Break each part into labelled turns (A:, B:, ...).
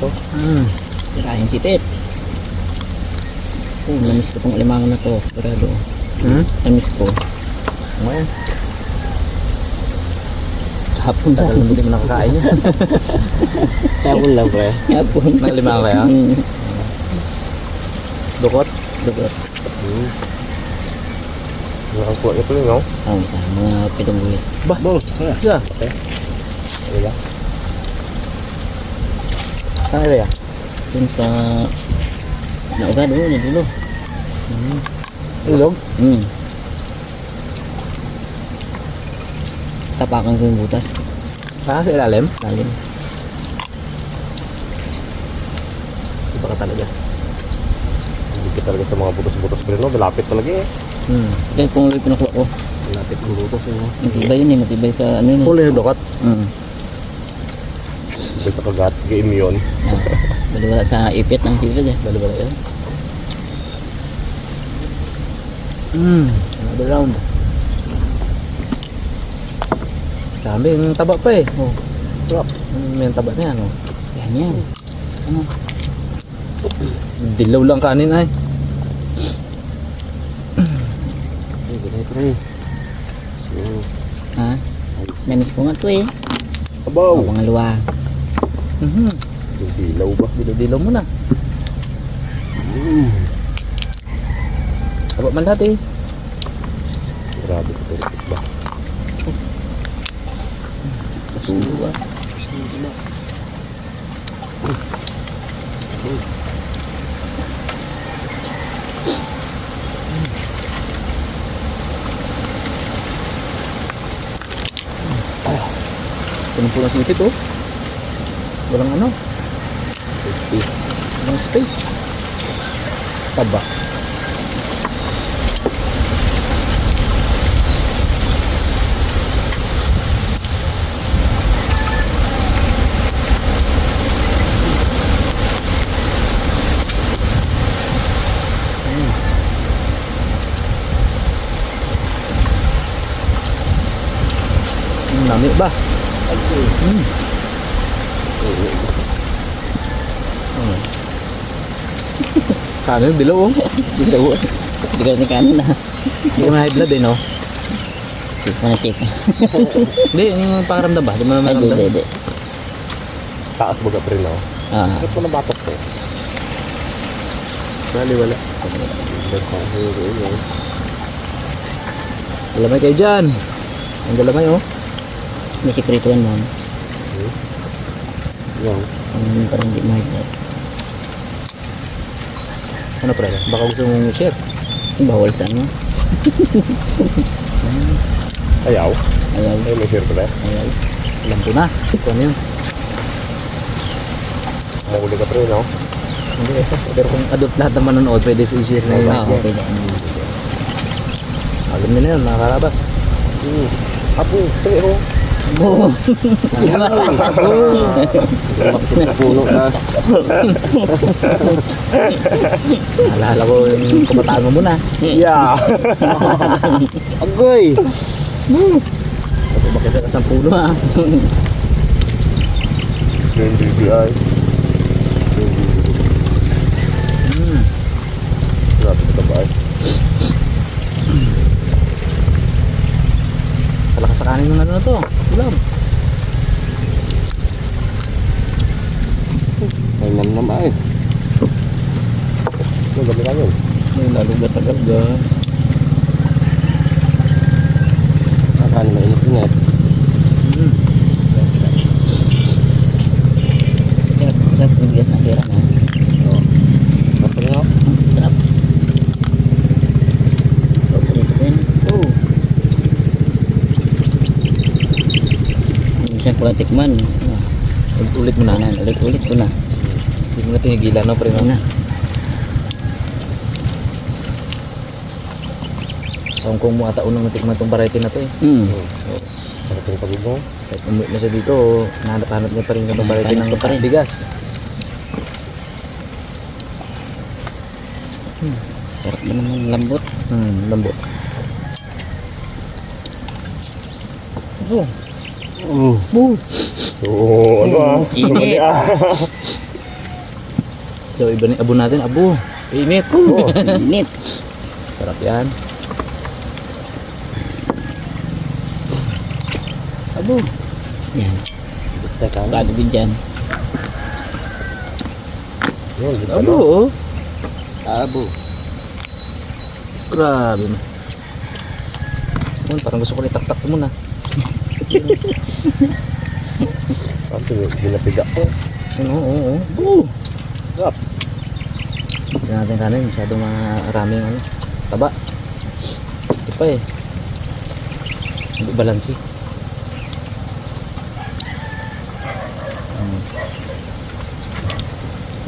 A: to.
B: Tirahin tipit. Namis ko tong alimango na to. Sigurado. Namis ko.
A: Ngayon.
B: Hapon
A: Tagal na hindi mo nakakain yan.
C: Tapon lang pre.
B: Hapon.
A: Nalimango kaya? Dukot?
B: Dugot.
C: Nakakuha ito yun, no?
B: Mga pitong buhit.
A: Bah! Siya?
C: Diba?
A: Saan ito yan?
B: Dun sa... Nauga doon. Yung dulo.
A: Ilog?
B: Tapakan ko yung butas.
A: Ah, sa ilalim?
B: Lalim.
A: Iba ka talaga.
C: Hindi ka talaga sa mga butos-butos pero no? Malapit talaga eh.
B: Dahil kung ulit pinakuha ko.
A: Malapit ang butos yun.
B: Matibay yun eh. Matibay sa ano yun eh.
A: Huli yung dukot?
C: Hindi ka kagat. Game yun.
B: Baliwala sa ipit ng silid eh.
A: Bali-bali yan. Another round. Dami yung taba pa eh. Oh. Sarap. May taba na yan oh.
B: Yan yan. Ano?
A: Dilaw lang kanin ay.
C: Ay, ganay pre. So,
B: Ha? Namis ko nga to eh.
C: abaw.
B: Mga luwa.
C: Yung dilaw ba?
A: Dilaw mo na. Taba man lahat eh.
C: Grabe ko pero ba?
B: Luwa.
A: Punong-puno ng sipit oh. Walang ano.
C: Space.
A: Walang space. Taba. Nami ba? Kanin dilaw oh.
B: Dilaw. Hindi ka ni kanin na.
A: Hindi ka high blood eh no?
B: Check mo na check.
A: Hindi, yung pakaramdam ba? Di mo naman
B: Ay,
A: naramdam?
B: hindi.
C: Taas baga pre no? Bakit mo na batok to?
A: Wala.
C: Nagpahiro yun.
A: Galamay kayo dyan. Ang galamay oh.
B: May sikrituan mo.
C: Yan.
B: Parang hindi mahigit.
A: Ano pre? Baka gusto mong share.
B: Bawal sa ano.
C: Ayaw.
B: Ayaw.
C: Ay, may share pre.
B: Ayaw.
A: Alam ko na. Ito ano yun?
C: Mahuli ka pre no?
A: Hindi eh. Pero kung adult lahat na manonood, pwede sa i-share na yun.
B: Okay na.
A: Alam nila yun, nakakarabas.
C: Apo, pre oh.
B: Oo.
C: Puno nas.
A: Alala ko yung kumatango mo na.
C: Yeah. Agoy.
A: Ako bakit sa kasang puno ah.
C: Yung BBI. Grabe ka ba?
A: Talakas sa kanin ng ano na to. Ulam.
C: Ay, nam ay. Yung dami ka yun.
B: May lalugat agad ga.
C: Akala na init-init.
B: Sarap yung bigas na tira na.
C: Basta rin ako.
B: Sarap. Paborito ko yun.
A: Oo.
B: Minsan ko lang tikman.
A: Ulit mo na.
B: Ulit ko na.
A: Hindi mo na tinigilan no, pre no?
B: Na.
A: Sa Hong Kong mo ata unang natikman itong variety na to eh.
C: Sarap yung pag-ibong.
A: Kahit umuwi na siya dito, nahanap-hanap niya pa rin itong variety
B: Hanap
A: ng
B: ko pa rin.
A: bigas.
B: Sarap naman ng lambot.
A: Lambot.
C: Oo, ano ah?
B: Init.
A: So, iba na yung abo natin. Abo. Init.
B: Oh, init.
A: Sarap yan. Abo.
B: Yan.
C: Teka,
B: Bago din dyan.
C: yun, dito
A: Abo,
C: na.
A: oh.
B: Abo.
A: Grabe mo. Parang gusto ko itak-tak muna.
C: Ito, binapiga ko.
A: Oo. Oo.
C: Sarap.
A: Hindi natin kanin. Masyadong maraming ano. Taba. Ito pa eh. Hindi balansi.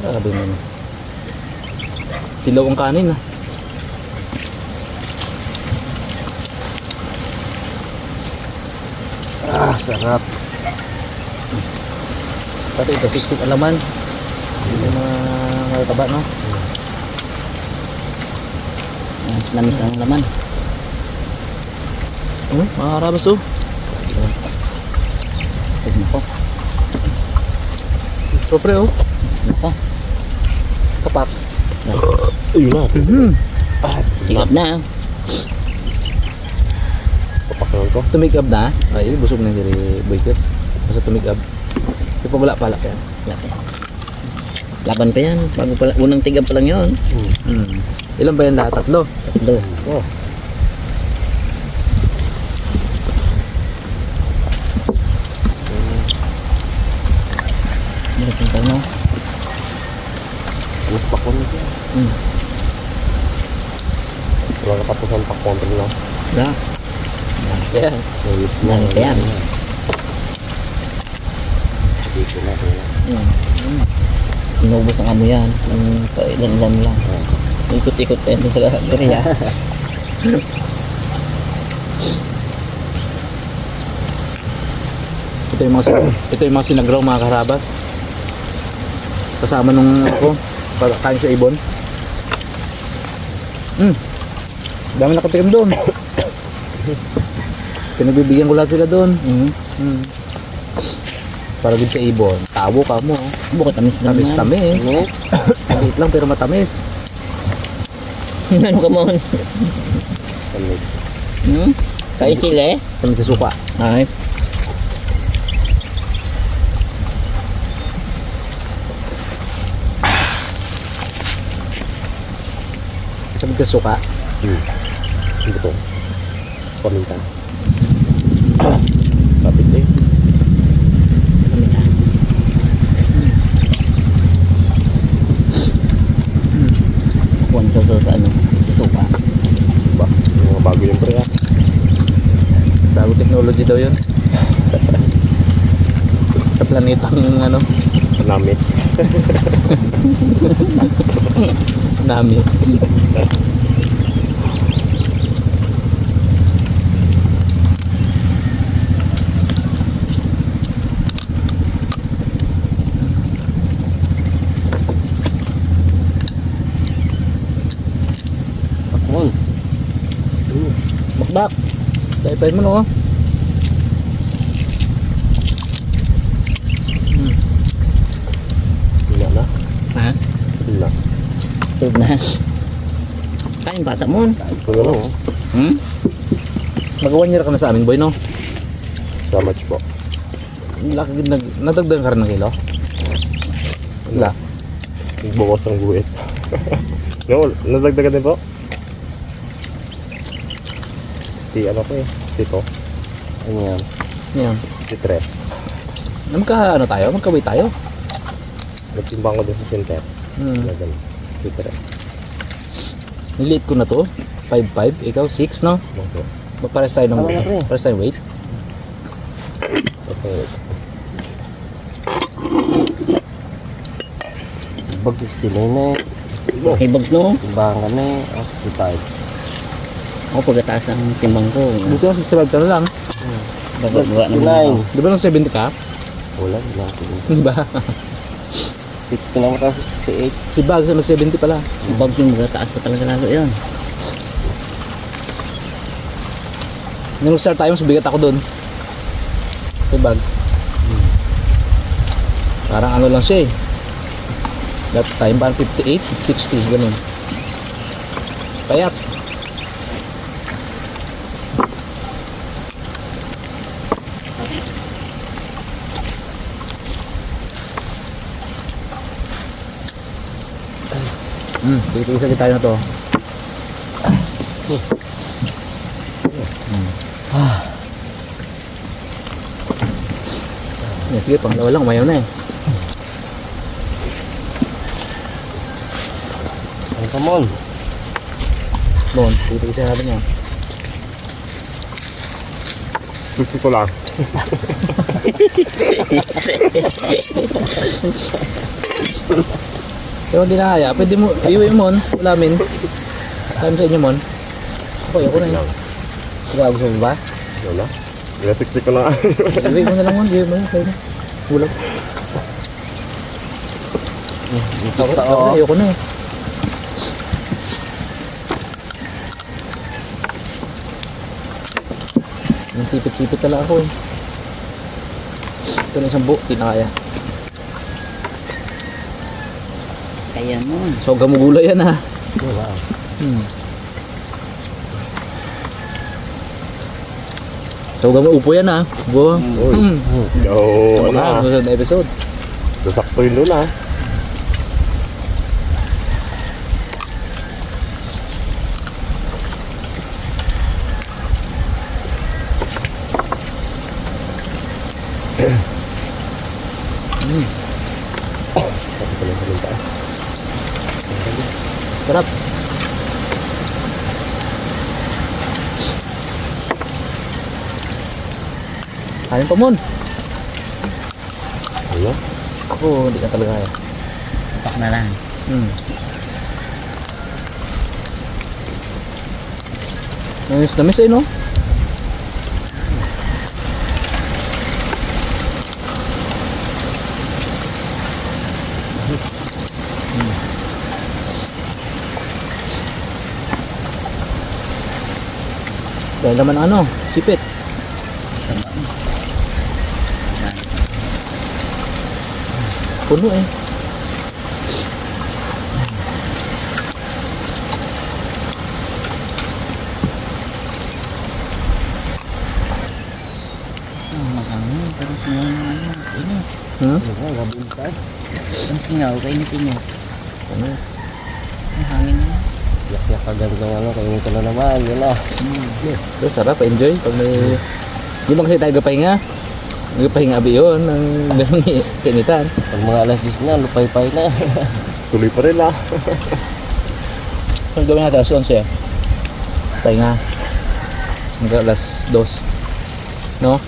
A: Grabe mo na. Tilaw ang kanin ah.
C: Ah, sarap.
A: Pati ito, sisik alaman. Hindi mga taba no?
B: Yan, sinamis ang laman.
A: Mga karabas oh.
B: Tignan ko.
A: Ito pre oh.
B: Ano pa?
A: Kapak.
C: Ayun na.
B: Tigap na.
C: Papakalan ko.
A: Tumigab na. Ay, busog na yung boyker. Basta tumigab. Di pa wala pala yan.
B: Laban pa yan. Bago pala, unang tigap pa lang yun.
A: Ilan ba yan lahat? Tatlo?
B: Tatlo.
C: Oh.
B: Meron pang tayo, no?
C: Alas pakwan nito. Wala katapusan pakwan rin na.
B: Wala.
A: Yan.
C: Ayos na.
B: Meron pa yan.
C: Dito na.
B: Yan. Inubos ang amo yan. Ang ilan-ilan lang. Ikot-ikot pa yan sa area.
A: Ito yung mga sinagraw mga karabas. Kasama nung ako. Pagkain sa ibon. Dami nakatikim doon. Pinagbibigyan ko lahat sila doon. Para din sa ibon. Tawo ka mo.
B: Bukod tamis na naman.
A: Tamis-tamis.
C: Yes.
A: Maliit lang pero matamis.
B: Ano ka mo?
C: Ano?
B: Sa isile?
A: Tamis sa suka.
B: Ay.
A: Tamis sa suka.
C: Ano to? Paminta. Kapit eh.
B: Kami na. Kuwan sa ano? Suka.
C: Ba? Yung mga bago yung pre ah.
A: Bago technology daw yun. Sa planetang ano,
C: Panamit.
A: nami.
B: Kuwan. Bakbak.
A: Dahil mo no.
C: Wala na.
B: Ha?
C: Wala.
B: Tulog na. Kain bata mo.
C: Kung ano,
A: Mag-1 year ka na sa amin boy no.
C: so much po.
A: Laki nadagdagan ka rin ng kilo. Wala.
C: Bukas ang guhit. No, nadagdagan din po. Ano ko eh. Sito. Ano yan?
A: Yan.
C: Si Tres.
A: Ano tayo? Magkaway tayo.
C: Nagtimbang ko din sa center. Ganun. Si Tres.
A: Niliit ko na to. 5'5". Ikaw 6 no?
C: Okay.
A: Pares tayo ng
B: Tama na, pre.
A: pares tayo weight.
C: Okay. Bag 69 na eh.
B: Okay, bags no?
C: Timbang ka na eh. 65.
B: Ako pagkataas ang timbang ko.
A: Dito na 65 ka na lang.
B: Bababa naman.
A: Di ba nang 70 ka?
C: Wala. Wala.
A: Di ba?
C: 60 na mataas sa 68.
A: Si Bags nag 70 pala.
B: Bags yung magkataas pa talaga lalo yun.
A: Nung start tayo, mas bigat ako doon. Si Bags. Parang ano lang siya eh. That time parang 58, 60, ganun. Payat. Titiisa kita tayo na to. Sige, pangalawa lang, umayaw na eh.
C: Ang kamon.
A: Bon, titiisa natin yan.
C: Gusto ko lang.
A: Pero hindi na kaya, pwede mo, iuwi mo, ulamin. Time sa inyo mon. Ako na yun. Kaya gusto mo ba?
C: Wala. Ginasiksik ko na.
A: Iuwi mo na lang mon, iuwi mo na, kayo na. Ulam. Ayoko na eh. Ang sipit-sipit na lang ako eh. Ito na isang buo, di na kaya.
B: Kaya mo.
A: So, gamugulay yan ha.
C: Wala.
A: So, gamuupo yan ha. Go.
C: Uy. Yo, ano
A: Baka,
C: ah.
A: susunod na episode.
C: Sasakto yun doon ah.
A: Sarap. Kain pa mon.
C: Ano?
A: Ako, hindi ka talaga kaya.
B: Tak na lang.
A: Ayos na miss eh no? Dahil naman ano, sipit. Puno eh.
B: Makangin. Pero singaw na ano. Ini.
C: Gabi ka.
B: Ang singaw. Kainitin niya.
A: Ano?
B: Ang hangin mo.
C: Yak-yak ka gandang ano. Kainin ka na naman. Yan ah.
A: Pero sarap, enjoy. Pag may... Di ba kasi tayo gapahinga? Gapahinga abi yun. Ang ganun kinitan.
C: Pag mga alas 10 na, lupay-pay na. Tuloy pa rin ah.
A: Ang gawin natin, alas 11 eh. Pahinga. Hanggang alas 2. No?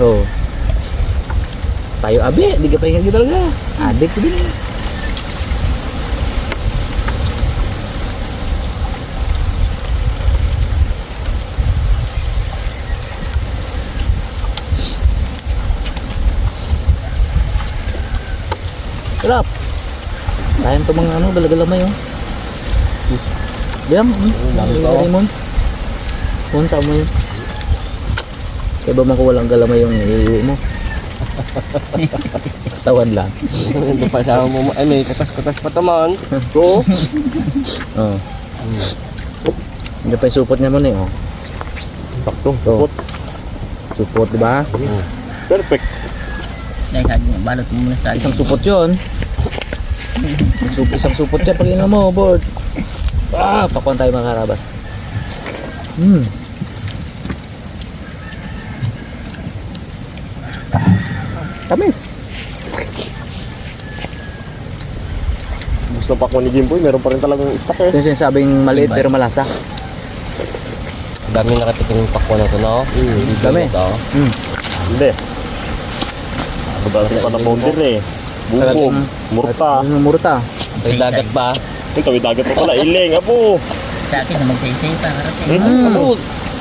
A: Oo. Tayo abi, di gapahinga kita talaga. Adik ko din eh. Sarap. Kain to mga ano, galagalamay oh. Diyan, lagay mo. Kung saan mo yun. Kaya ba makuha lang galamay yung iiwi mo? Tawan lang.
C: Hindi pa sa mo. Ay, may katas-katas pa taman. Go.
A: Oo. Hindi pa yung supot niya mo na eh oh.
C: Sakto.
A: So, supot diba?
C: Perfect.
B: Dahil sabi mo, balot mo muna sa
A: Isang supot yun. Isang supot yan pag ina mo, board. Pakuan tayo mga karabas. Tamis.
C: Gusto pa ko ni Jimboy, meron pa rin talagang stock eh.
A: Ito yung sinasabing maliit pero malasa.
C: Dami nakatikim yung pakwan na ito na oh.
A: Dami.
C: Hindi. Madalas pa na powder eh. Bubog, murta.
A: Murta.
C: May dagat ba? Ito, may dagat pa pala. Iling, apo.
B: Sa akin na magsaysay pa. Karate.
C: Apo.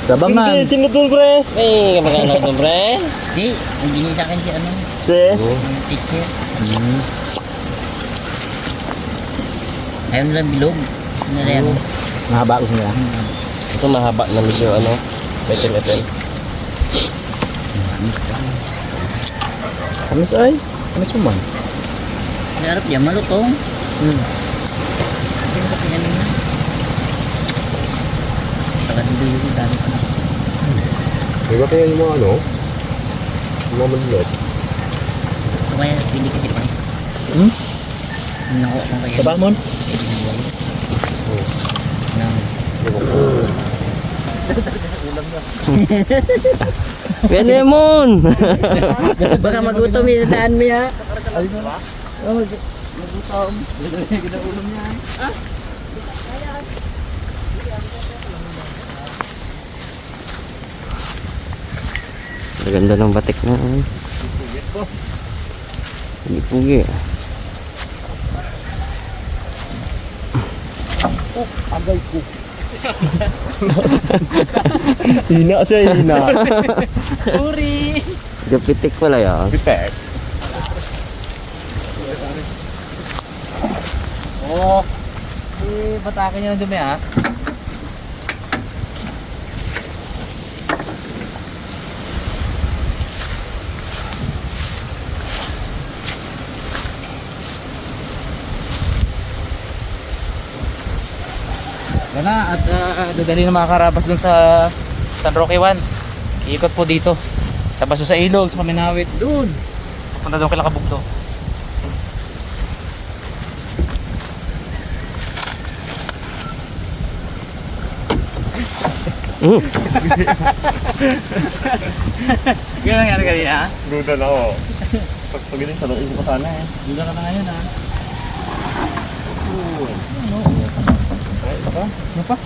A: Dabangan.
C: Hindi, sino doon, pre? Eh, kamag-anak doon, pre.
B: Di, ang bini sa akin si ano,
C: Si?
B: yung teacher. Ayaw nilang bilog. Ano na yan?
A: Mahaba ko niya.
C: Ito mahaba na medyo ano, metal.
A: Tamis ay. Ano suman?
B: Harap yan, malutong. Hindi ko kaya nila. Tagal dito yung dami pa.
C: Di ba kaya yung mga ano? Yung mga malulot?
B: Kaya hindi kasi pa eh. Nakuha ko kaya.
A: Sabamon?
B: Benemon! Baka magutom yung daan mo ya. Oh, magutom. Ulam niya.
D: Ganda ng batik na. Pugi-pugi.
C: Hina siya, hina.
B: Sorry!
D: Gapitik pala yan.
C: Pitek.
A: Oo. Patakin niya ng dumi ha. Yan na, at dadali na mga karabas dun sa San Roque 1. Iikot po dito. Tapos sa ilog, sa Paminawit, dun. Punta doon kay Lakabugto. Ganyan nangyari kanina ha?
C: Duda na ako. Pag ganun sa loob ko sana eh.
A: Duda ka na ngayon ha? Ano pa?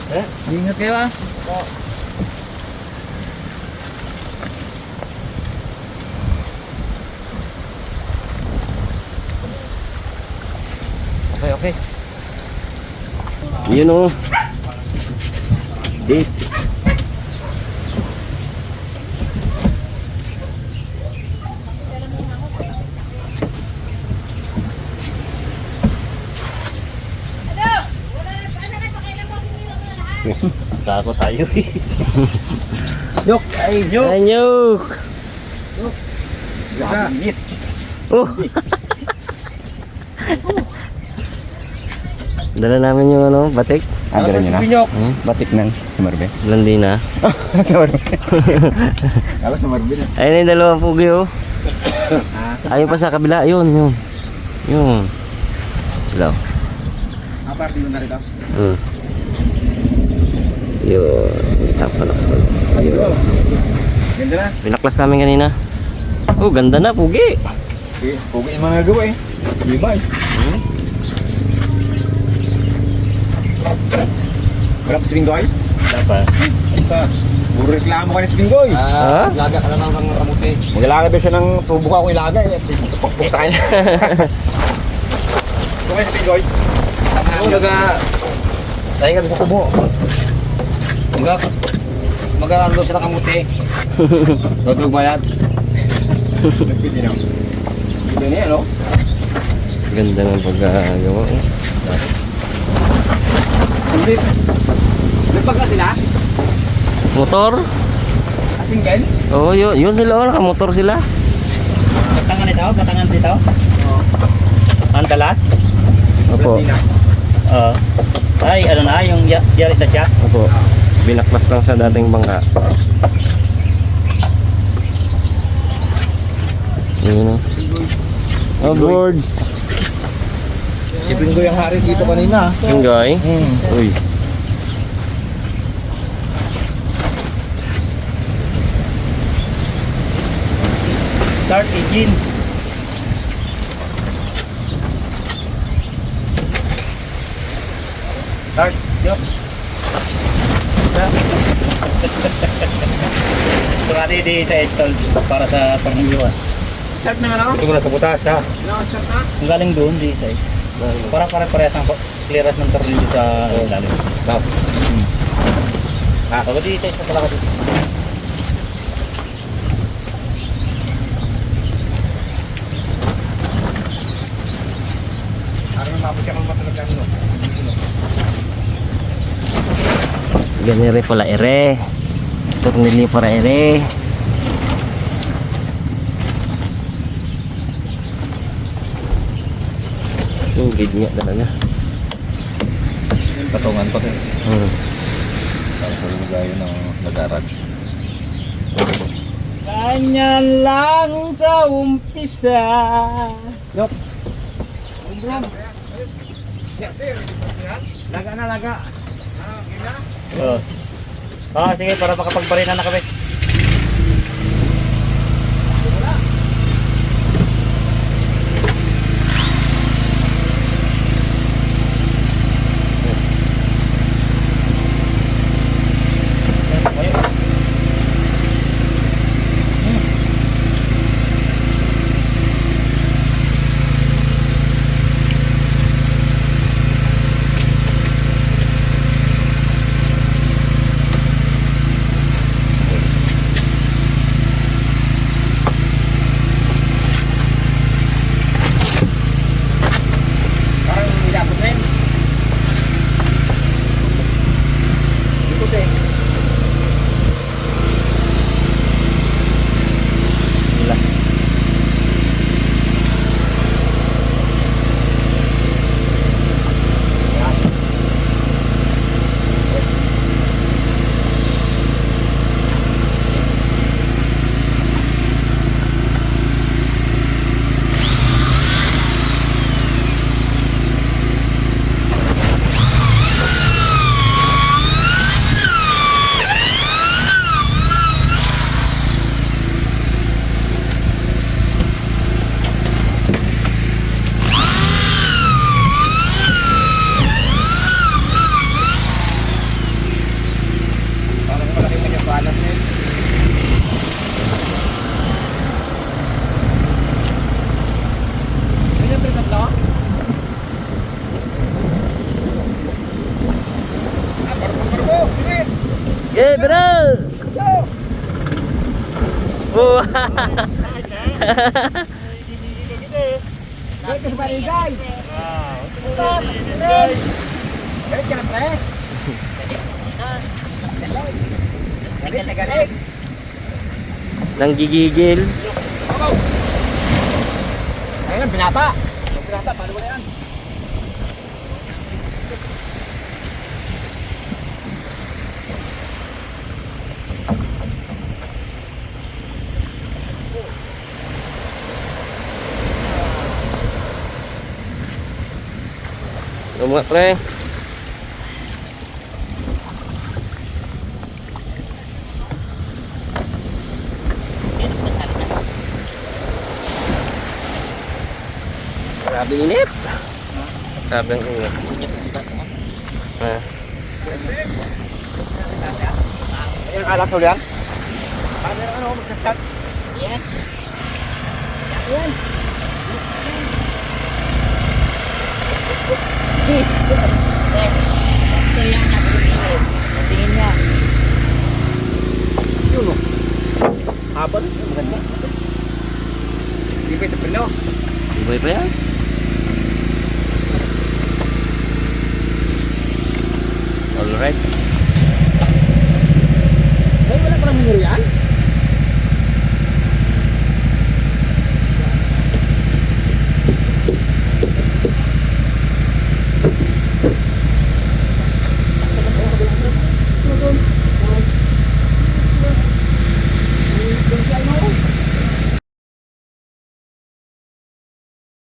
A: Ingat kayo ha? Okay, okay.
D: Yun o. Date.
C: Kako tayo eh.
A: Yok! Ay, yok!
D: Anyok! Oh! Dala namin yung ano, batik.
C: Agara niyo na? Batik ng Sumarbe.
D: Landina.
C: Sumarbe. Kala Sumarbe na.
D: Ayun na yung dalawang pugi oh. Ayun pa sa kabila. Yun, yun. Yun. Sila.
C: Aparte mo na rin ako.
D: Yun. Tapa na. Yun.
C: Ganda na.
D: Pinaklas namin kanina. Oh, ganda na, pugi.
C: Okay, okay yung mga gawa eh. Iba eh. Wala pa si Bingoy? Wala pa. Puro reklamo ka ni si Bingoy.
D: Ha?
C: Laga ka na ng kamuti. Mag-ilaga daw siya ng tubo ka kung ilaga eh. Pukpuk sa kanya. Ito kayo si Bingoy. Oo, tayo kami sa tubo. Mag-ano daw siya ng kamuti. Tutug ba yan? Nagpiti na. Ito niya, no?
D: Ganda ng pagkagawa.
C: Hindi. Nagpag ka sila?
D: Motor?
C: Single?
D: Oo, yun sila. Oh, nakamotor sila.
B: Batangan nito? Batangan dito? Oo. Ang dalas?
D: Opo.
B: Oo. Ay, ano na, yung yarit na siya?
D: Opo. Binaklas lang sa dating bangka. Yun o. Oh, boards.
C: Si Bingoy ang hari dito kanina.
D: Pingoy. Uy.
B: Start engine.
C: Start. Yup.
B: Ito nga di sa install para sa panghiwa.
C: Start na nga lang. Ito ko na sa butas ha.
B: Ang galing doon di sa para pare-parehas ang clearance ng tornilyo sa ilalim.
C: Stop.
B: Pag di sa isa talaga dito.
C: Ano yung mapos siya kung matulog ka nyo?
D: Ganire pala ere. Tornilyo para ere. Solid nga talaga.
C: Patungan ko din. Para sa lugayo ng nag-arag.
A: Ganyan lang sa umpisa.
C: Yok. Umbram. Laga na laga.
A: Sige, para makapagbarina na kami.
C: Parang nilapot na yun. Ikot eh. Parang malaking nagbalas na yun. Ganyan pre tatlo? Barko, sige!
D: Yeah, bro! Oh,
C: Galit ka sa barigay! Galit ka na pre! Galit na galit!
D: nang gigigil.
C: Ayun ang binata! Yung binata, paano ba na yan?
D: Ano mga pre? Grabe init. Grabe ang init. Ah.
C: Ayun ang alas ulit yan? Paano yung ano, magsasak? Yan! Yan!
A: Tingin niya.
C: Yun o. Haba rin. Maganda. Hindi pa ito pino.
D: Iboy pa yan?
C: Alright. Ay, wala palang numero yan?